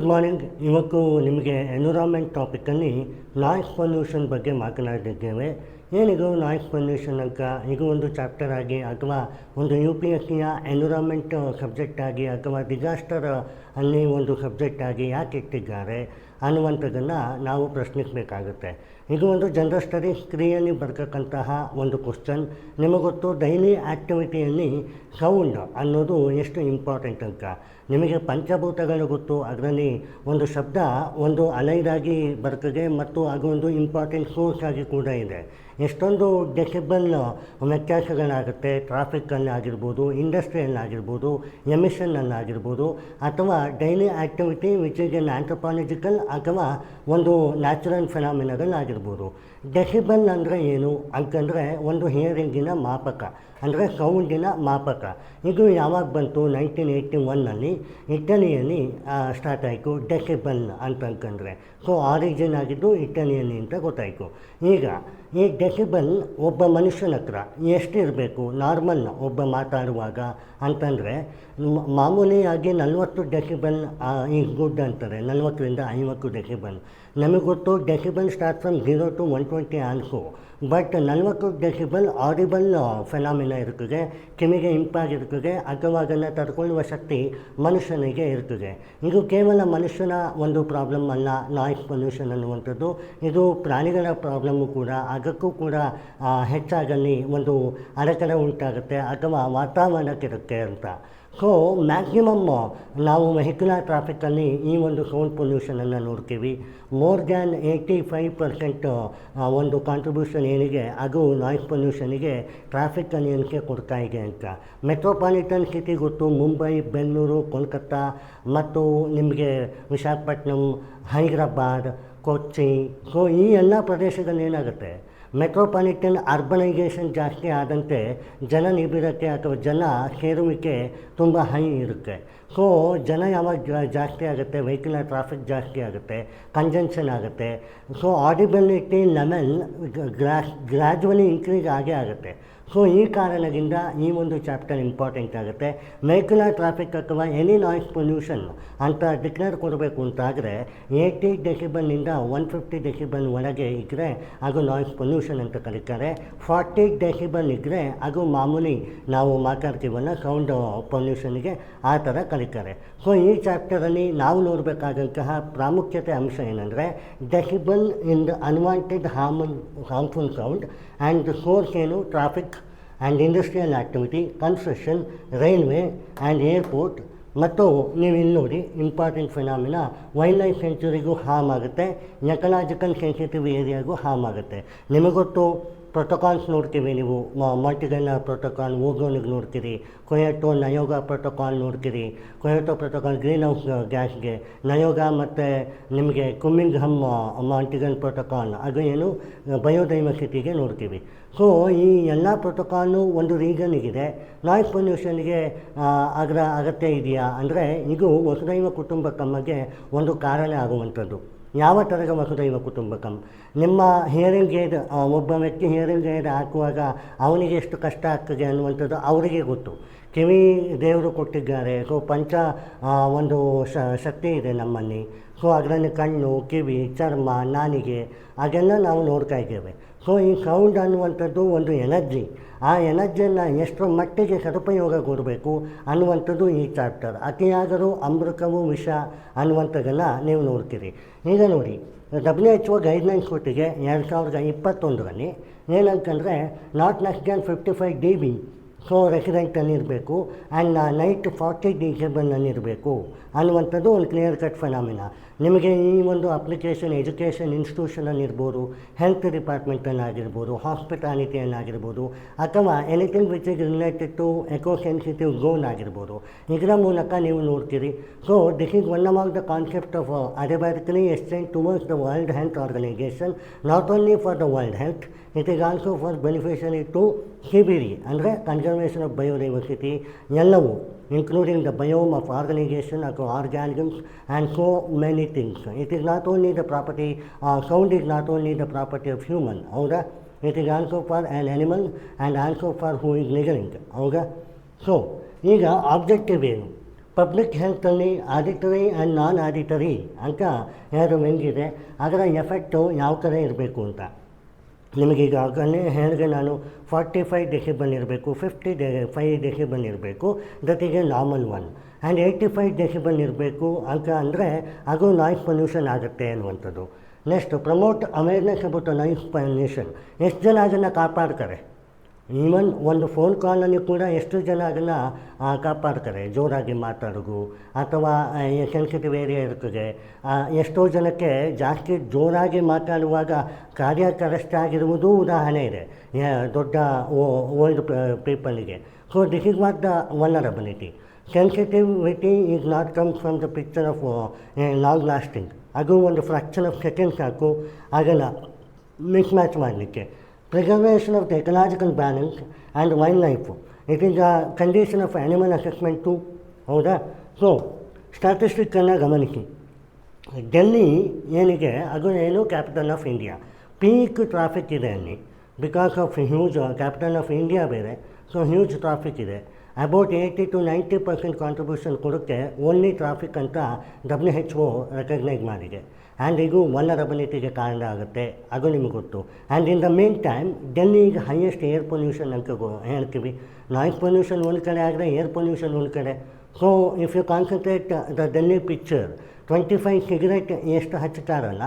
Good morning. ಇವತ್ತು ನಿಮಗೆ environment ಟಾಪಿಕಲ್ಲಿ noise pollution ಬಗ್ಗೆ ಮಾತನಾಡಿದ್ದೇವೆ. ಏನಿದು ನಾಯ್ಸ್ ಪೊಲ್ಯೂಷನ್ ಅಂತ? ಇದು ಒಂದು ಚಾಪ್ಟರ್ ಆಗಿ ಅಥವಾ ಒಂದು UPSCಯ ಎನ್ವಿರಾನ್ಮೆಂಟ್ ಸಬ್ಜೆಕ್ಟ್ ಆಗಿ ಅಥವಾ ಡಿಸಾಸ್ಟರ್ ಅಲ್ಲಿ ಒಂದು ಸಬ್ಜೆಕ್ಟ್ ಆಗಿ ಯಾಕೆ ಇಟ್ಟಿದ್ದಾರೆ ಅನ್ನುವಂಥದ್ದನ್ನು ನಾವು ಪ್ರಶ್ನಿಸಬೇಕಾಗುತ್ತೆ. ಇದು ಒಂದು ಜನರಲ್ ಸ್ಟಡೀಸ್ 3ಯಲ್ಲಿ ಬರ್ತಕ್ಕಂತಹ ಒಂದು ಕ್ವಶನ್. ನಿಮಗೊತ್ತು ಡೈಲಿ ಆ್ಯಕ್ಟಿವಿಟಿಯಲ್ಲಿ ಸೌಂಡ್ ಅನ್ನೋದು ಎಷ್ಟು ಇಂಪಾರ್ಟೆಂಟ್ ಅಂತ. ನಿಮಗೆ ಪಂಚಭೂತಗಳು ಗೊತ್ತು, ಅದರಲ್ಲಿ ಒಂದು ಶಬ್ದ ಒಂದು ಅಲೈದಾಗಿ ಬರ್ತದೆ ಮತ್ತು ಅದು ಒಂದು ಇಂಪಾರ್ಟೆಂಟ್ ಸೋರ್ಸ್ ಆಗಿ ಕೂಡ ಇದೆ. ಎಷ್ಟೊಂದು ಡೆಸಿಬಲ್ ವ್ಯತ್ಯಾಸಗಳಾಗುತ್ತೆ, ಟ್ರಾಫಿಕ್ಕಲ್ಲಾಗಿರ್ಬೋದು, ಇಂಡಸ್ಟ್ರಿಯಲ್ಲಾಗಿರ್ಬೋದು, ಎಮಿಷನ್ನಲ್ಲಾಗಿರ್ಬೋದು, ಅಥವಾ daily activity which is an anthropological ಅಥವಾ ಒಂದು ನ್ಯಾಚುರಲ್ ಫೆನಾಮಿನಗಳಾಗಿರ್ಬೋದು. ಡೆಸಿಬಲ್ ಅಂದರೆ ಏನು ಅಂತಂದರೆ ಒಂದು ಹಿಯರಿಂಗಿನ ಮಾಪಕ, ಅಂದರೆ ಸೌಂಡಿನ ಮಾಪಕ. ಇದು ಯಾವಾಗ ಬಂತು? 1981ನಲ್ಲಿ ಇಟಲಿಯಲ್ಲಿ ಸ್ಟಾರ್ಟ್ ಆಯಿತು ಡೆಸಿಬಲ್ ಅಂತಂದರೆ. ಸೊ ಆರಿಜಿನ್ ಆಗಿದ್ದು ಇಟಲಿಯಲ್ಲಿ ಅಂತ ಗೊತ್ತಾಯಿತು. ಈಗ ಈ ಡೆಸಿಬಲ್ ಒಬ್ಬ ಮನುಷ್ಯನ ಹತ್ರ ಎಷ್ಟಿರಬೇಕು ನಾರ್ಮಲ್ ಒಬ್ಬ ಮಾತಾಡುವಾಗ ಅಂತಂದರೆ, ಮಾಮೂಲಿಯಾಗಿ 40 ಡೆಸಿಬಲ್ ಈಸ್ ಗುಡ್ ಅಂತಾರೆ. 40ರಿಂದ 50 ಡೆಸಿಬಲ್. ನಮಗೆ ಗೊತ್ತು decibel start from 0 to 120 also. But 40 decibel audible ಫೆನಾಮಿನ ಇರ್ತದೆ, ಕಿವಿಗೆ ಇಂಪಾಗಿರ್ತದೆ, ಅಥವಾ ಅದನ್ನು ತಡ್ಕೊಳ್ಳುವ ಶಕ್ತಿ ಮನುಷ್ಯನಿಗೆ ಇರ್ತದೆ. ಇದು ಕೇವಲ ಮನುಷ್ಯನ ಒಂದು ಪ್ರಾಬ್ಲಮ್ ಅಲ್ಲ ನಾಯ್ಸ್ ಪೊಲ್ಯೂಷನ್ ಅನ್ನುವಂಥದ್ದು. ಇದು ಪ್ರಾಣಿಗಳ ಪ್ರಾಬ್ಲಮ್ಮು ಕೂಡ. ಅದಕ್ಕೂ ಕೂಡ ಹೆಚ್ಚಾಗಲಿ ಒಂದು ಅಡೆತಡೆ ಉಂಟಾಗುತ್ತೆ ಅಥವಾ ವಾತಾವರಣಕ್ಕಿರುತ್ತೆ ಅಂತ. ಸೊ ಮ್ಯಾಕ್ಸಿಮಮ್ ನಾವು ವೆಹಿಕ್ಯುಲರ್ ಟ್ರಾಫಿಕ್ಕಲ್ಲಿ ಈ ಒಂದು ಸೌಂಡ್ ಪೊಲ್ಯೂಷನನ್ನು ನೋಡ್ತೀವಿ. ಮೋರ್ ದ್ಯಾನ್ 85% ಒಂದು ಕಾಂಟ್ರಿಬ್ಯೂಷನ್ ಏನಿದೆ ಅದು ನಾಯ್ಸ್ ಪೊಲ್ಯೂಷನಿಗೆ ಟ್ರಾಫಿಕ್ ನಿಯಂತ್ರಣಕ್ಕೆ ಕೊಡ್ತಾ ಇದೆ ಅಂತ. ಮೆಟ್ರೋಪಾಲಿಟನ್ ಸಿಟಿ ಗೊತ್ತು, ಮುಂಬೈ, ಬೆಂಗಳೂರು, ಕೋಲ್ಕತ್ತಾ ಮತ್ತು ನಿಮಗೆ ವಿಶಾಖಪಟ್ಟಣಂ, ಹೈದರಾಬಾದ್, ಕೊಚ್ಚಿ. ಸೊ ಈ ಎಲ್ಲ ಪ್ರದೇಶಗಳೇನಾಗುತ್ತೆ, ಮೆಟ್ರೋಪಾಲಿಟನ್ ಅರ್ಬನೈಸೇಷನ್ ಜಾಸ್ತಿ ಆದಂತೆ ಜನನಿಬಿಡತೆ ಅಥವಾ ಜನ ಸೇರುವಿಕೆ ತುಂಬ ಹೈ ಇರುತ್ತೆ. ಸೊ ಜನ ಯಾವಾಗ ಜಾಸ್ತಿ ಆಗುತ್ತೆ, ವೆಹಿಕಲ್ ಟ್ರಾಫಿಕ್ ಜಾಸ್ತಿ ಆಗುತ್ತೆ, ಕಂಜಂಕ್ಷನ್ ಆಗುತ್ತೆ. ಸೊ ಆಡಿಬಿಲಿಟಿ ಲೆವೆಲ್ ಗ್ರ್ಯಾಜುವಲಿ ಇನ್ಕ್ರೀಸ್ ಆಗೇ ಆಗುತ್ತೆ. ಸೊ ಈ ಕಾರಣದಿಂದ ಈ ಒಂದು ಚಾಪ್ಟರ್ ಇಂಪಾರ್ಟೆಂಟ್ ಆಗುತ್ತೆ. ವೆಹಿಕ್ಯುಲರ್ ಟ್ರಾಫಿಕ್ ಅಥವಾ ಎನಿ ನಾಯ್ಸ್ ಪೊಲ್ಯೂಷನ್ ಅಂತ ಡಿಕ್ಲೇರ್ ಕೊಡಬೇಕು ಅಂತಾದರೆ 80 ಡೆಸಿಬಲ್ನಿಂದ 150 ಡೆಸಿಬಲ್ ಒಳಗೆ ಇದ್ದರೆ ಅದು ನಾಯ್ಸ್ ಪೊಲ್ಯೂಷನ್ ಅಂತ ಕರೀತಾರೆ. 40 ಡೆಸಿಬಲ್ ಇದ್ದರೆ ಅದು ಮಾಮೂಲಿ ನಾವು ಮಾತಾಡ್ತೀವಲ್ಲ ಸೌಂಡ್ ಪೊಲ್ಯೂಷನ್ಗೆ, ಆ ಥರ ಕರೀತಾರೆ. ಸೊ ಈ ಚಾಪ್ಟರಲ್ಲಿ ನಾವು ನೋಡಬೇಕಾದಂತಹ ಪ್ರಾಮುಖ್ಯತೆ ಅಂಶ ಏನಂದರೆ decibel in the unwanted harmful sound and source ಏನು, traffic and industrial activity, construction, railway and airport. ಮತ್ತು ನೀವು ಇಲ್ಲಿ ನೋಡಿ ಇಂಪಾರ್ಟೆಂಟ್ ಫಿನಾಮಿನ ವೈಲ್ಡ್ ಲೈಫ್ ಸೆಂಚುರಿಗೂ ಹಾರ್ಮ್ ಆಗುತ್ತೆ, ಎಕಲಾಜಿಕಲ್ ಸೆನ್ಸಿಟಿವ್ ಏರಿಯಾಗೂ ಹಾರ್ಮ್ ಆಗುತ್ತೆ. ನಿಮಗೊತ್ತು ಪ್ರೋಟೋಕಾಲ್ಸ್ ನೋಡ್ತೀವಿ ನೀವು, ಮಲ್ಟಿಗನ್ನ ಪ್ರೋಟೋಕಾಲ್, ಓಝೋನಿಗೆ ನೋಡ್ತೀರಿ, ಕೊಯಟೋ ನಯೋಗ ಪ್ರೋಟೋಕಾಲ್ ನೋಡ್ತೀರಿ. ಕೊಯಟೋ ಪ್ರೋಟೋಕಾಲ್ ಗ್ರೀನ್ ಹೌಸ್ ಗ್ಯಾಸ್ಗೆ, ನಯೋಗ ಮತ್ತು ನಿಮಗೆ ಕುಮ್ಮಿಂಗ್ಹಮ್ ಮಲ್ಟಿಗನ್ ಪ್ರೋಟೋಕಾಲ್ ಅದು ಏನು ಬಯೋಡೈವರ್ಸಿಟಿಗೆ ನೋಡ್ತೀವಿ. ಸೊ ಈ ಎಲ್ಲ ಪ್ರೋಟೋಕಾಲು ಒಂದು ರೀಸನ್ನಿಗಿದೆ. ನಾಯ್ಸ್ ಪೊಲ್ಯೂಷನ್ಗೆ ಅದರ ಅಗತ್ಯ ಇದೆಯಾ ಅಂದರೆ ಇದು ವಸುದೈವ ಕುಟುಂಬಕಮ್ಮಗೆ ಒಂದು ಕಾರಣ ಆಗುವಂಥದ್ದು. ಯಾವ ಥರದ ವಸುದೈವ ಕುಟುಂಬಕಂ? ನಿಮ್ಮ ಹಿಯರಿಂಗ್ ಏಡ್, ಒಬ್ಬ ವ್ಯಕ್ತಿ ಹಿಯರಿಂಗ್ ಏಡ್ ಹಾಕುವಾಗ ಅವನಿಗೆ ಎಷ್ಟು ಕಷ್ಟ ಆಗ್ತದೆ ಅನ್ನುವಂಥದ್ದು ಅವರಿಗೆ ಗೊತ್ತು. ಕಿವಿ ದೇವರು ಕೊಟ್ಟಿದ್ದಾರೆ. ಸೊ ಪಂಚ ಒಂದು ಶಕ್ತಿ ಇದೆ ನಮ್ಮಲ್ಲಿ. ಸೊ ಅದರಲ್ಲಿ ಕಣ್ಣು, ಕಿವಿ, ಚರ್ಮ, ನಾಲಿಗೆ ಅದೆಲ್ಲ ನಾವು ನೋಡ್ತಾ ಇದ್ದೇವೆ. ಸೊ ಈ ಸೌಂಡ್ ಅನ್ನುವಂಥದ್ದು ಒಂದು ಎನರ್ಜಿ. ಆ ಎನರ್ಜಿಯನ್ನು ಎಷ್ಟರ ಮಟ್ಟಿಗೆ ಸದುಪಯೋಗ ಕೊಡಬೇಕು ಅನ್ನುವಂಥದ್ದು ಈ ಚಾಪ್ಟರ್. ಅತಿಯಾದರೂ ಅಮೃತವು ವಿಷ ಅನ್ನುವಂಥದ್ದೆಲ್ಲ ನೀವು ನೋಡ್ತೀರಿ. ಈಗ ನೋಡಿ WHO ಗೈಡ್ಲೈನ್ಸ್ ಕೊಟ್ಟಿಗೆ 2021ರಲ್ಲಿ ಏನಂತಂದರೆ not less than 55 dB so ರೆಸಿಡೆಂಟಲ್ಲಿರಬೇಕು ಆ್ಯಂಡ್ ನೈಟ್ 40 ಡೆಸಿಬಲ್ನಲ್ಲಿರಬೇಕು ಅನ್ನುವಂಥದ್ದು ಒಂದು ಕ್ಲಿಯರ್ ಕಟ್ ಫೆನಾಮಿನ. ನಿಮಗೆ ಈ ಒಂದು ಅಪ್ಲಿಕೇಶನ್ ಎಜುಕೇಷನ್ ಇನ್ಸ್ಟಿಟ್ಯೂಷನಲ್ಲಿರ್ಬೋದು, ಹೆಲ್ತ್ ಡಿಪಾರ್ಟ್ಮೆಂಟಲ್ಲಾಗಿರ್ಬೋದು, ಹಾಸ್ಪಿಟಾಲಿಟಿಯಲ್ಲಾಗಿರ್ಬೋದು, ಅಥವಾ anything which is related to eco sensitive zone ಆಗಿರ್ಬೋದು, ಇದರ ಮೂಲಕ ನೀವು ನೋಡ್ತೀರಿ. So this is one among the concept of ಅಡೆಬಾರಿಕಲಿ extend towards the world Health Organization, not only for the world health, it is also for beneficiary to CBD ಅಂದರೆ conservation of biodiversity, ಎಲ್ಲವೂ including the biome of organization, organisms and so many things. It is not only the property, sound is not only the property of human, howda? It is also for an animal and also for who is listening, howda? So, ಈಗ objective ಏನು? Public ಹೆಲ್ತಲ್ಲಿ auditory and non auditory ಅಂತ ಎರಡು ಹೆಂಗಿದೆ, ಅದರ effect ಯಾವ ಥರ ಇರಬೇಕು ಅಂತ ನಿಮಗೀಗಾಗಲೇ ಹೇಳಿದೆ ನಾನು. 45 ಡೆಸಿಬಲ್ ಇರಬೇಕು, 55 ಡೆಸಿಬಲ್ ಇರಬೇಕು, that is A normal one. And 85 decibel ಇರಬೇಕು ಅಂತ ಅಂದರೆ ಅದು ನಾಯ್ಸ್ ಪೊಲ್ಯೂಷನ್ ಆಗುತ್ತೆ ಅನ್ನುವಂಥದ್ದು. Next, promote awareness about noise pollution. ಎಷ್ಟು ಜನ ಅದನ್ನು ಕಾಪಾಡ್ತಾರೆ? ಈವನ್ ಒಂದು ಫೋನ್ ಕಾಲಲ್ಲಿ ಕೂಡ ಎಷ್ಟು ಜನ ಅದನ್ನು ಕಾಪಾಡ್ತಾರೆ, ಜೋರಾಗಿ ಮಾತಾಡೋದು ಅಥವಾ ಸೆನ್ಸಿಟಿವ್ ಏರಿಯಾ ಇರ್ತದೆ. ಎಷ್ಟೋ ಜನಕ್ಕೆ ಜಾಸ್ತಿ ಜೋರಾಗಿ ಮಾತಾಡುವಾಗ ಕಾರ್ಡಿಯಾಕ್ ಅರೆಸ್ಟ್ ಆಗಿರುವುದೂ ಉದಾಹರಣೆ ಇದೆ ದೊಡ್ಡ ಓಲ್ಡ್ ಪೀಪಲಿಗೆ. So this is what the vulnerability. Sensitivity is not come from the picture of long lasting. ಅದು ಒಂದು ಫ್ರಾಕ್ಷನ್ ಆಫ್ ಸೆಕೆಂಡ್ ಸಾಕು ಅದನ್ನು ಮಿಸ್ ಮ್ಯಾಚ್ ಮಾಡಲಿಕ್ಕೆ. Preservation of the ecological balance and wildlife. It is a condition of animal assessment too. ಹೌದಾ? So ಸ್ಟ್ಯಾಟಿಸ್ಟಿಕ್ಕನ್ನು ಗಮನಿಸಿ. ಡೆಲ್ಲಿ ಏನಿದೆ ಅದು ಏನು capital of India. Peak traffic ಇದೆ ಅಲ್ಲಿ because of huge capital of India ಬೇರೆ. ಸೊ ಹ್ಯೂಜ್ ಟ್ರಾಫಿಕ್ ಇದೆ. ಅಬೌಟ್ 80 to 90% ಕಾಂಟ್ರಿಬ್ಯೂಷನ್ ಕೊಡುತ್ತೆ ಓನ್ಲಿ ಟ್ರಾಫಿಕ್ ಅಂತ WHO ರೆಕಗ್ನೈಸ್ ಮಾಡಿದೆ. ಆ್ಯಂಡ್ ಇದು ವಲ್ನರಬಿಲಿಟಿಗೆ ಕಾರಣ ಆಗುತ್ತೆ, ಅದು ನಿಮಗೆ ಗೊತ್ತು. And in the main time Delhi ಈಗ ಹೈಯೆಸ್ಟ್ ಏರ್ ಪೊಲ್ಯೂಷನ್ ಅಂತ ಹೇಳ್ತೀವಿ. ನಾಯ್ಸ್ ಪೊಲ್ಯೂಷನ್ ಒಂದು ಕಡೆ ಆದರೆ ಏರ್ ಪೊಲ್ಯೂಷನ್ ಒಂದು ಕಡೆ. So if you concentrate the Delhi picture, 25 cigarette ಎಷ್ಟು ಹಚ್ಚುತ್ತಾರಲ್ಲ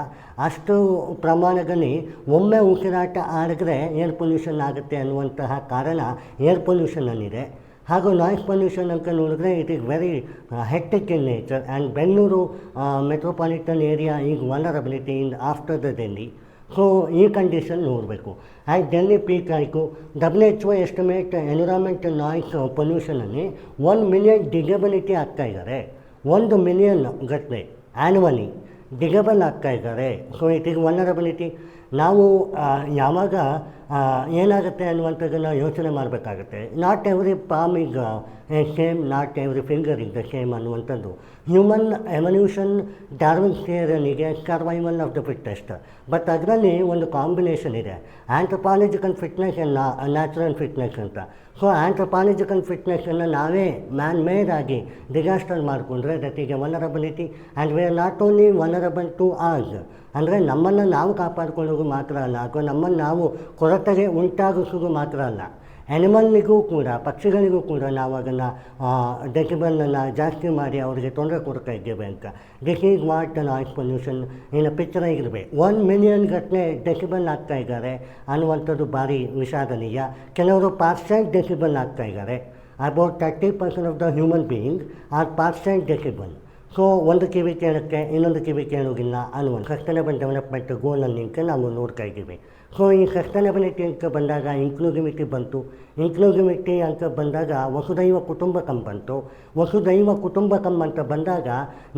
ಅಷ್ಟು ಪ್ರಮಾಣದಲ್ಲಿ ಒಮ್ಮೆ ಉಸಿರಾಟ ಆಡಿದ್ರೆ ಏರ್ ಪೊಲ್ಯೂಷನ್ ಆಗುತ್ತೆ ಅನ್ನುವಂತಹ ಕಾರಣ ಏರ್ ಪೊಲ್ಯೂಷನಲ್ಲಿದೆ. ಹಾಗೂ ನಾಯ್ಸ್ ಪೊಲ್ಯೂಷನ್ ಅಂತ ನೋಡಿದ್ರೆ it is very hectic in nature. And Bengaluru metropolitan area ಈಗ vulnerability in after the Delhi. So ಈ ಕಂಡೀಷನ್ ನೋಡಬೇಕು. ಆ್ಯಂಡ್ ಡೆಲ್ಲಿ ಪೀಕ್ ಆಯಿತು. WHO ಎಸ್ಟಿಮೇಟ್ ಎನ್ವಿರಾನ್ಮೆಂಟಲ್ ನಾಯ್ಸ್ ಪೊಲ್ಯೂಷನಲ್ಲಿ 1 ಮಿಲಿಯನ್ ಡಿಗಬಿಲಿಟಿ ಆಗ್ತಾಯಿದ್ದಾರೆ. 1 ಮಿಲಿಯನ್ ಗಟ್ಟಲೆ ಆ್ಯನ್ಯುವಲಿ ಡಿಗಬಲ್ ಆಗ್ತಾಯಿದ್ದಾರೆ. So it is vulnerability. ನಾವು ಯಾವಾಗ ಏನಾಗುತ್ತೆ ಅನ್ನುವಂಥದ್ದನ್ನು ಯೋಚನೆ ಮಾಡಬೇಕಾಗುತ್ತೆ. ನಾಟ್ ಎವ್ರಿ ಪಾಮ್ ಈಗ same, not every finger is the same ಅನ್ನುವಂಥದ್ದು. ಹ್ಯೂಮನ್ ಎವಲ್ಯೂಷನ್ ಡಾರ್ವಿನ್ ಥಿಯರಿನಿಗೆ survival of the fittest. But ಅದರಲ್ಲಿ ಒಂದು ಕಾಂಬಿನೇಷನ್ ಇದೆ, anthropological fitness and natural fitness ಅಂತ. ಸೊ ಆಂಥ್ರಪಾಲಜಿಕಲ್ ಫಿಟ್ನೆಸ್ಸನ್ನು ನಾವೇ ಮ್ಯಾನ್ ಮೇಡ್ ಆಗಿ ಡಿಸಾಸ್ಟರ್ ಮಾಡಿಕೊಂಡ್ರೆ that is a vulnerability. And we are not only vulnerable to us, ಅಂದರೆ ನಮ್ಮನ್ನು ನಾವು ಕಾಪಾಡಿಕೊಳ್ಳೋದು ಮಾತ್ರ ಅಲ್ಲ, ಅಥವಾ ನಮ್ಮನ್ನು ನಾವು ಕೊರತೆಗೆ ಉಂಟಾಗಿಸೋದು ಮಾತ್ರ ಅಲ್ಲ, ಆ್ಯನಿಮಲ್ನಿಗೂ ಕೂಡ, ಪಕ್ಷಿಗಳಿಗೂ ಕೂಡ ನಾವು ಅದನ್ನು ಡೆಸಿಬಲನ್ನು ಜಾಸ್ತಿ ಮಾಡಿ ಅವರಿಗೆ ತೊಂದರೆ ಕೊಡ್ತಾ ಇದ್ದೇವೆ ಅಂತ. This is what noise pollution ಇನ್ನು ಪಿಕ್ಚರ್ ಇರಬೇಕು. 1 ಮಿಲಿಯನ್ ಗಟ್ಟಲೆ ಡೆಸಿಬಲ್ ಆಗ್ತಾ ಇದ್ದಾರೆ ಅನ್ನುವಂಥದ್ದು ಭಾರಿ ವಿಷಾದನೀಯ. ಕೆಲವರು ಪಾರ್ಸೆಂಟ್ ಡೆಸಿಬಲ್ ಆಗ್ತಾ ಇದ್ದಾರೆ. About 30% of the human being are percent decibel. So ಒಂದು ಕಿವಿ ಕೇಳುತ್ತೆ, ಇನ್ನೊಂದು ಕಿವಿ ಕೇಳೋದಿಲ್ಲ ಅನ್ನುವಂಥ ಸಸ್ಟೈನಬಲ್ ಡೆವಲಪ್ಮೆಂಟ್ ಗೋಲಲ್ಲಿ ನಿಂತು ನಾವು ನೋಡ್ತಾ ಇದ್ದೀವಿ. ಸೊ ಈ ಸಸ್ಟೈನಬಿಲಿಟಿ ಅಂತ ಬಂದಾಗ ಇನ್ಕ್ಲೂಸಿವಿಟಿ ಬಂತು. ಇನ್ಕ್ಲೂಸಿವಿಟಿ ಅಂತ ಬಂದಾಗ ವಸುದೈವ ಕುಟುಂಬಕಂ ಬಂತು. ವಸುದೈವ ಕುಟುಂಬಕಂ ಅಂತ ಬಂದಾಗ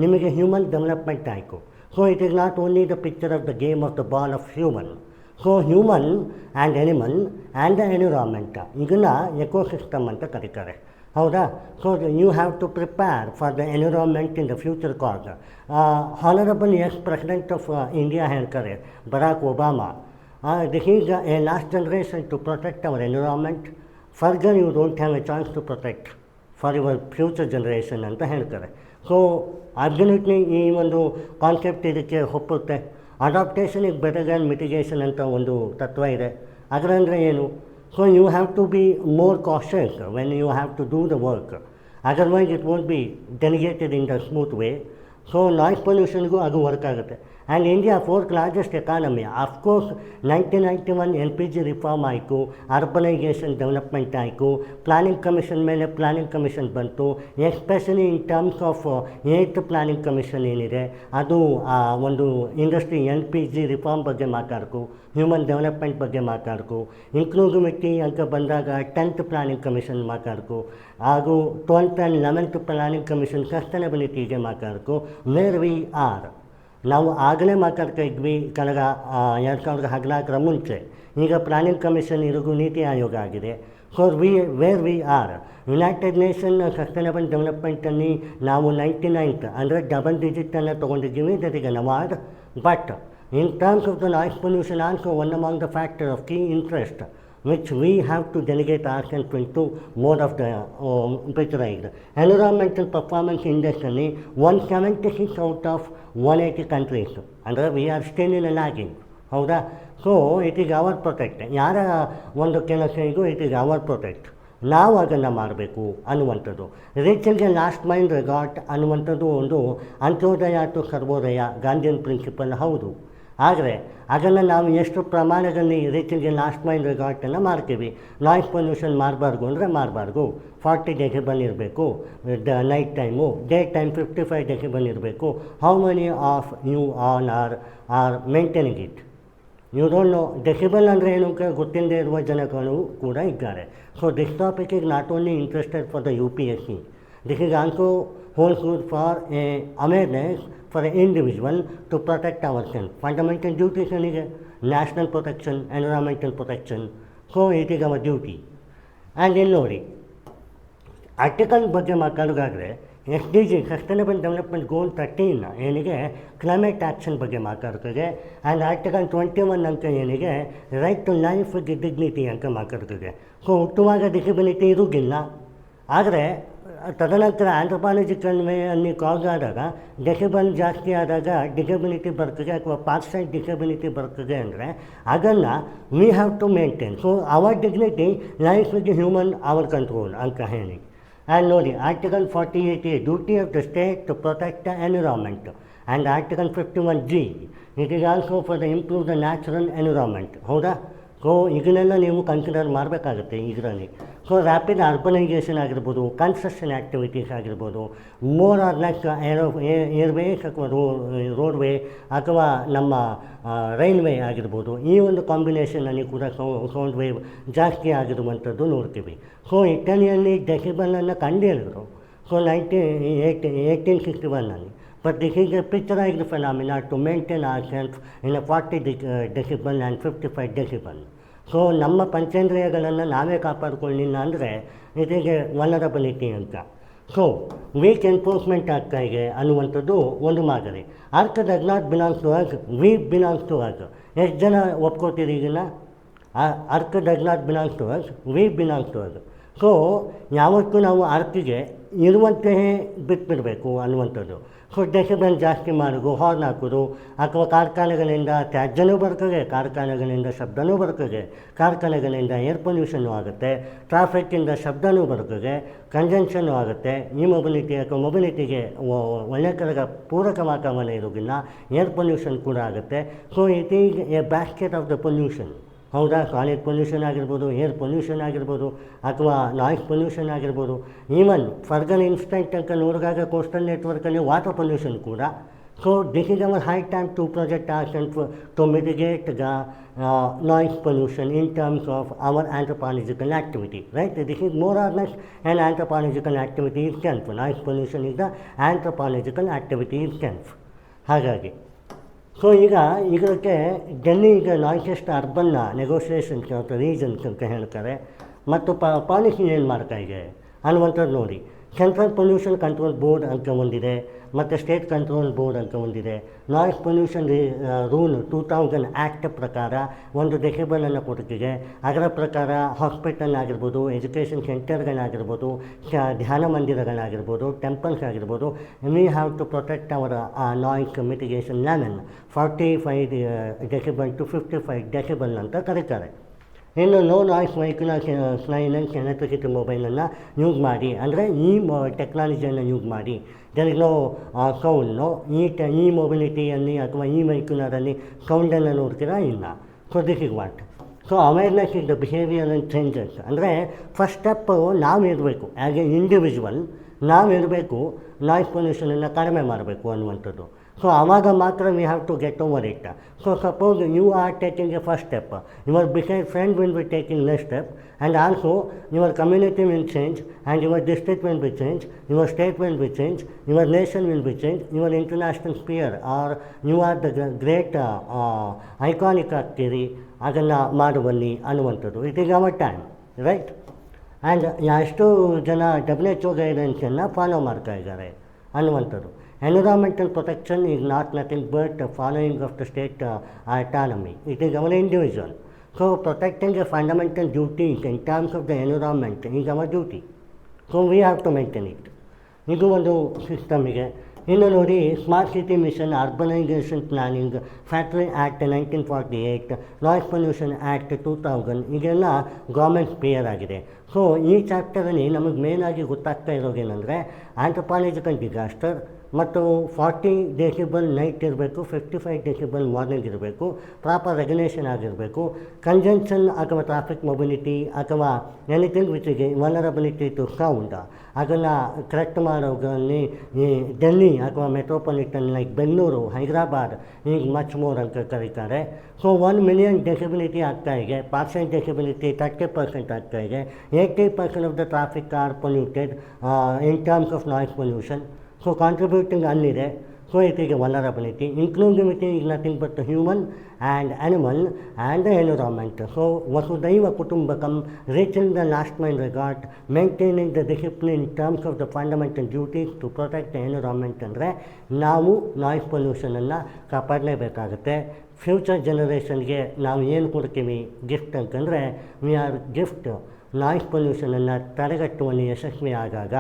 ನಿಮಗೆ ಹ್ಯೂಮನ್ ಡೆವಲಪ್ಮೆಂಟ್ ಆಯಿತು. So it is not only the picture of the game of the ball of human. So human and animal and the environment ಇದನ್ನು ಎಕೋಸಿಸ್ಟಮ್ ಅಂತ ಕರೀತಾರೆ. ಹೌದಾ? So you have to prepare for the environment in the future cause. Honourable ex president of India ಹೇಳ್ತಾರೆ, Barack Obama, this is a last generation to protect our environment. Further you don't have a chance to protect for your future generation ಅಂತ ಹೇಳ್ತಾರೆ. So absolutely ಈ ಒಂದು concept ಇದಕ್ಕೆ ಒಪ್ಪುತ್ತೆ. Adaptation is better than mitigation ಅಂತ ಒಂದು ತತ್ವ ಇದೆ. ಅದರಂದರೆ ಏನು? So you have to be more cautious when you have to do the work. Otherwise it won't be delegated in the smooth way. So noise pollutionಗೂ ಅದು work ಆಗುತ್ತೆ. And India 4th largest economy. Of course 1991 LPG reform ಆಯಿತು, ಅರ್ಬನೈಜೇಷನ್ development ಆಯಿತು, planning commission ಮೇಲೆ planning commission ಬಂತು. Especially in terms of 8th planning commission ಏನಿದೆ ಅದು ಒಂದು industry LPG reform ಬಗ್ಗೆ ಮಾತಾಡ್ಕು, ಹ್ಯೂಮನ್ ಡೆವಲಪ್ಮೆಂಟ್ ಬಗ್ಗೆ ಮಾತಾಡ್ಕು. ಇನ್ಕ್ಲೂಸಿವಿಟಿ ಅಂತ ಬಂದಾಗ 10th ಪ್ಲಾನಿಂಗ್ ಕಮಿಷನ್ ಮಾತಾಡ್ಕು, ಹಾಗೂ 12th and 11th planning commission ಸಸ್ಟೈನಬಿಲಿಟಿಗೆ ಮಾತಾಡ್ಕು. ವೇರ್ ವಿ ಆರ್, ನಾವು ಆಗಲೇ ಮಾತಾಡ್ತಾ ಇದ್ವಿ ಕಳೆದ 2014 ಮುಂಚೆ. ಈಗ ಪ್ಲಾನಿಂಗ್ ಕಮಿಷನ್ ಇರೋದು ನೀತಿ ಆಯೋಗ ಆಗಿದೆ. So where we are, United Nation sustainable ಡೆವಲಪ್ಮೆಂಟಲ್ಲಿ ನಾವು 99th ಅಂದರೆ ಡಬಲ್ ಡಿಜಿಟನ್ನು ತೊಗೊಂಡಿದ್ದೀವಿ, that is an award. But in terms of the noise pollution also one among the factor of key interest which we have to delegate ourselves into more of the pressurized. Environmental performance index ಅಲ್ಲಿ 176 out of 180 countries, ಅಂದರೆ we are still in lagging. ಹೌದಾ? So it is our protect. ಯಾರ ಒಂದು ಕೆಲಸ ಇದು it is our protect, ನಾವು ಅದನ್ನು ಮಾಡಬೇಕು ಅನ್ನುವಂಥದ್ದು. ರೀಚಿಂಗ್ ಲಾಸ್ಟ್ ಮೈಲ್ ರೆಗಾರ್ಟ್ ಅನ್ನುವಂಥದ್ದು ಒಂದು Antyodaya to Sarvodaya Gandhian principle ಹೌದು. ಆದರೆ ಅದನ್ನು ನಾವು ಎಷ್ಟು ಪ್ರಮಾಣದಲ್ಲಿ ರೀಚಿಂಗ್ ಲಾಸ್ಟ್ ಮೈಲ್ ರೆಗಾರ್ಟನ್ನು ಮಾಡ್ತೀವಿ. ನಾಯ್ಸ್ ಪೊಲ್ಯೂಷನ್ ಮಾಡಬಾರ್ದು ಅಂದರೆ ಮಾಡಬಾರ್ದು, 40 ಡೆಸಿಬಲ್ ಇರಬೇಕು night time, day time 55 decibel ಇರಬೇಕು. How many of you all are maintaining it? You don't know decibel ಅಂದರೆ ಏನು ಗೊತ್ತಿಲ್ಲದೆ ಇರುವ ಜನಗಳು ಕೂಡ ಇದ್ದಾರೆ. So this topic is not only interested for the UPSC, this is also holds good for a awareness for a individual to protect our self. Fundamental duties ಏನಿದೆ, national protection, environmental protection. So it is our duty. And ಇಲ್ಲಿ ನೋಡಿ, article ಬಗ್ಗೆ ಮಾತಾಡೋದಾದರೆ SDG sustainable development goal 13 ಏನಿಗೆ climate action ಬಗ್ಗೆ ಮಾತಾಡ್ತದೆ. And article 21 ಅಂತ ಏನಿಗೆ right to life with dignity ಅಂತ ಮಾತಾಡ್ತದೆ. ಸೊ ಹುಟ್ಟುವಾಗ ಡಿಸಬಿಲಿಟಿ ಇರೋದಿಲ್ಲ, ಆದರೆ ತದನಂತರ ಆಂಥ್ರಪಾಲಜಿಕಲ್ ವೇ ಅಲ್ಲಿ ಕಾಸ್ ಆದಾಗ ಡೆಸಿಬಲ್ ಜಾಸ್ತಿ ಆದಾಗ ಡಿಸಬಿಲಿಟಿ ಬರ್ತದೆ ಅಥವಾ ಪಾರ್ಷಲ್ ಡಿಸಬಿಲಿಟಿ ಬರ್ತದೆ ಅಂದರೆ ಅದನ್ನು we have to maintain. So our dignity life with human our control ಅಂತ ಹೇಳಿ. ಆ್ಯಂಡ್ ನೋಡಿ, article 48 duty of the state to protect the environment. And article 51G it is also for the improve the natural environment. ಹೌದಾ? So ಇದನ್ನೆಲ್ಲ ನೀವು consider ಮಾಡಬೇಕಾಗುತ್ತೆ ಇದರಲ್ಲಿ. So rapid urbanisation ಆಗಿರ್ಬೋದು, construction activities ಆಗಿರ್ಬೋದು, ಮೋರ್ ಆರ್ ಲೆಸ್ ಏರ್ವೇಸ್ ಅಥವಾ roadway ಅಥವಾ ನಮ್ಮ ರೈಲ್ವೇ ಆಗಿರ್ಬೋದು, ಈ ಒಂದು ಕಾಂಬಿನೇಷನಲ್ಲಿ ಕೂಡ ಸೌಂಡ್ ವೇವ್ ಜಾಸ್ತಿ ಆಗಿರುವಂಥದ್ದು ನೋಡ್ತೀವಿ. ಸೊ ಇಟಲಿಯಲ್ಲಿ ಡೆಸಿಬಲನ್ನು ಕಂಡುಹಿಡಿದ್ರು. So 1861 But this is a picturized phenomena to maintain ourselves in a 40 decibel and 55 decibel. So ನಮ್ಮ ಪಂಚೇಂದ್ರಿಯಗಳನ್ನು ನಾವೇ ಕಾಪಾಡಿಕೊಳ್ಳಿಲ್ಲ ಅಂದರೆ ಇಟ್ ಈಸ್ ಎ ವಲ್ನರಬಿಲಿಟಿ ಅಂತ. ಸೊ ವೀಕ್ ಎನ್ಫೋರ್ಸ್ಮೆಂಟ್ ಆಗ್ತಾ ಇದೆ ಅನ್ನುವಂಥದ್ದು ಒಂದು ಮಾದರಿ. Earth does not belongs to us, we belongs to us. ಎಷ್ಟು ಜನ ಒಪ್ಕೋತೀರಿ ಇದನ್ನು? Earth does not belongs to us, we belongs to us. So ಯಾವತ್ತೂ ನಾವು ಅರ್ಕಿಗೆ ಇರುವಂತೆಯೇ ಬಿಟ್ಬಿಡಬೇಕು ಅನ್ನುವಂಥದ್ದು. ಸೊ ಡೆಸಿಬಲ್ ಜಾಸ್ತಿ ಮಾಡೋದು, ಹಾರ್ನ್ ಹಾಕೋದು, ಅಥವಾ ಕಾರ್ಖಾನೆಗಳಿಂದ ತ್ಯಾಜ್ಯನೂ ಬರ್ತದೆ, ಕಾರ್ಖಾನೆಗಳಿಂದ ಶಬ್ದನೂ ಬರ್ತದೆ, ಕಾರ್ಖಾನೆಗಳಿಂದ ಏರ್ ಪೊಲ್ಯೂಷನ್ನು ಆಗುತ್ತೆ, ಟ್ರಾಫಿಕ್ಕಿಂದ ಶಬ್ದನೂ ಬರ್ತದೆ, ಕಂಜಂಕ್ಷನ್ನು ಆಗುತ್ತೆ. ಈ ಮೊಬಿಲಿಟಿ ಅಥವಾ ಮೊಬಿಲಿಟಿಗೆ ಒಳ್ಳೆಯ ಪೂರಕ ವಾತಾವರಣ ಇರೋದಿಲ್ಲ, ಏರ್ ಪೊಲ್ಯೂಷನ್ ಕೂಡ ಆಗುತ್ತೆ. So it is a basket of the pollution. ಹೌದಾ? ಸಾಲಿಡ್ ಪೊಲ್ಯೂಷನ್ ಆಗಿರ್ಬೋದು, ಏರ್ ಪೊಲ್ಯೂಷನ್ ಆಗಿರ್ಬೋದು, ಅಥವಾ ನಾಯ್ಸ್ ಪೊಲ್ಯೂಷನ್ ಆಗಿರ್ಬೋದು. ಈವನ್ ಫರ್ದರ್ ಇನ್ಸ್ಟೆಂಟ್ ಅಂತ ನೋಡಿದಾಗ ಕೋಸ್ಟಲ್ ನೆಟ್ವರ್ಕಲ್ಲಿ ವಾಟರ್ ಪೊಲ್ಯೂಷನ್ ಕೂಡ. So this is our high time to project ourself to mitigate the noise pollution in terms of our anthropological activity. Right? This is more or less an anthropological activity is self. Noise pollution is the anthropological activity is self. ಹಾಗಾಗಿ so ಈಗ ಇದಕ್ಕೆ ಡೆಲ್ಲಿ ಈಗ ನಾಯ್ಸೆಸ್ಟ್ ಅರ್ಬನ್ನ negotiations ಅಥವಾ regions ಅಂತ ಹೇಳ್ತಾರೆ. ಮತ್ತು policy ಏನು ಮಾಡ್ತಾ ಇದೆ ಅನ್ನುವಂಥದ್ದು ನೋಡಿ. ಸೆಂಟ್ರಲ್ ಪೊಲ್ಯೂಷನ್ ಕಂಟ್ರೋಲ್ ಬೋರ್ಡ್ ಅಂತ ಒಂದಿದೆ, ಮತ್ತು ಸ್ಟೇಟ್ ಕಂಟ್ರೋಲ್ ಬೋರ್ಡ್ ಅಂತ ಒಂದಿದೆ. ನಾಯ್ಸ್ ಪೊಲ್ಯೂಷನ್ ರೂಲ್ 2000 ಆ್ಯಕ್ಟ್ ಪ್ರಕಾರ ಒಂದು ಡೆಸಿಬಲನ್ನು ಕೊಡ್ತಿದೆ. ಅದರ ಪ್ರಕಾರ ಹಾಸ್ಪಿಟಲ್ ಆಗಿರ್ಬೋದು, ಎಜುಕೇಷನ್ ಸೆಂಟರ್ಗಳಾಗಿರ್ಬೋದು, ಧ್ಯಾನ ಮಂದಿರಗಳಾಗಿರ್ಬೋದು, ಟೆಂಪಲ್ಸ್ ಆಗಿರ್ಬೋದು, we have to protect our noise mitigation level 45 decibel to 55 decibel ಅಂತ ಕರೀತಾರೆ. ಇನ್ನು no noise vehicle silence electricity ಮೊಬೈಲನ್ನು ಯೂಸ್ ಮಾಡಿ, ಅಂದರೆ ಈ ಟೆಕ್ನಾಲಜಿಯನ್ನು ಯೂಸ್ ಮಾಡಿ. There is no sound. ಈ ಮೊಬಿಲಿಟಿಯಲ್ಲಿ ಅಥವಾ ಈ ವೆಹಿಕಲರಲ್ಲಿ ಸೌಂಡನ್ನು ನೋಡ್ತೀರಾ? ಇಲ್ಲ. So this is what. So awareness is the behaviour and changes. ಅಂದರೆ ಫಸ್ಟ್ ಸ್ಟೆಪ್ಪು ನಾವಿರಬೇಕು, ಆ್ಯಸ್ ಎ ಇಂಡಿವಿಜುವಲ್ ನಾವಿರಬೇಕು, ನಾಯ್ಸ್ ಪೊಲ್ಯೂಷನನ್ನು ಕಡಿಮೆ ಮಾಡಬೇಕು ಅನ್ನುವಂಥದ್ದು. ಸೊ ಆವಾಗ ಮಾತ್ರ we have to get over it. So suppose you are taking a first step, your beside friend will be taking next step, and also your community will change, and your district will be change, your state will be change, your nation will be change, your international sphere are you are the great iconic ಆಗ್ತೀರಿ, ಅದನ್ನು ಮಾಡುವಲ್ಲಿ ಅನ್ನುವಂಥದ್ದು. It is our time, right? And ಎಷ್ಟು ಜನ WHO ಗೈಡೆನ್ಸನ್ನು follow ಮಾಡ್ತಾ ಇದ್ದಾರೆ ಅನ್ನುವಂಥದ್ದು. Environmental protection is not nothing but following of the state autonomy. It is our individual. So protecting a fundamental duties in terms of the environment is our duty. So we have to maintain it. ಇದು ಒಂದು ಸಿಸ್ಟಮಿಗೆ. ಇನ್ನು ನೋಡಿ, smart city mission, urbanisation planning, factory act 1948, noise pollution act 2000, ಇದೆಲ್ಲ government ಸ್ಪೇಯರ್ ಆಗಿದೆ. So ಈ ಚಾಪ್ಟರಲ್ಲಿ ನಮಗೆ ಮೇನಾಗಿ ಗೊತ್ತಾಗ್ತಾ ಇರೋದೇನೆಂದರೆ, ಆಂಥ್ರಪಾಲಜಿಕಲ್ ಡಿಸಾಸ್ಟರ್ ಮತ್ತು 40 ಡೆಸಿಬಲ್ ನೈಟ್ ಇರಬೇಕು, 55 ಡೆಸಿಬಲ್ ಮಾರ್ನಿಂಗ್ ಇರಬೇಕು, ಪ್ರಾಪರ್ ರೆಗ್ಯುಲೇಷನ್ ಆಗಿರಬೇಕು, ಕಂಜಂಕ್ಷನ್ ಅಥವಾ ಟ್ರಾಫಿಕ್ ಮೊಬಿಲಿಟಿ ಅಥವಾ anything which is vulnerability to sound ಅದನ್ನು ಕರೆಕ್ಟ್ ಮಾಡೋದ್ರಲ್ಲಿ ಈ ಡೆಲ್ಲಿ ಅಥವಾ ಮೆಟ್ರೋಪಾಲಿಟನ್ ಲೈಕ್ ಬೆಂಗಳೂರು, ಹೈದರಾಬಾದ್ ಈಗ ಮಚ್ ಮೋರ್ ಅಂತ ಕರೀತಾರೆ. ಸೊ 1 ಮಿಲಿಯನ್ ಡೆಸಿಬಿಲಿಟಿ ಆಗ್ತಾಯಿದೆ, ಪಾರ್ಷಿಯಲ್ ಡೆಸಿಬಿಲಿಟಿ 30% ಆಗ್ತಾಯಿದೆ. 80% of the traffic are polluted in terms of noise pollution. So contributing ಅಲ್ಲಿದೆ. So it is a vulnerability. Inclusivity is nothing but human and animal and the environment. So ವಸುದೈವ ಕುಟುಂಬಕಂ, reaching the last mile regard, maintaining the discipline in terms of the fundamental duties to protect the environment ಅಂದರೆ ನಾವು noise ಪೊಲ್ಯೂಷನನ್ನು ಕಾಪಾಡಲೇಬೇಕಾಗುತ್ತೆ. Future ಜನರೇಷನ್ಗೆ ನಾವು ಏನು ಕೊಡ್ತೀವಿ gift ಅಂತಂದರೆ, we are gift noise ಪೊಲ್ಯೂಷನನ್ನು ತಡೆಗಟ್ಟುವಲ್ಲಿ ಯಶಸ್ವಿ ಆದಾಗ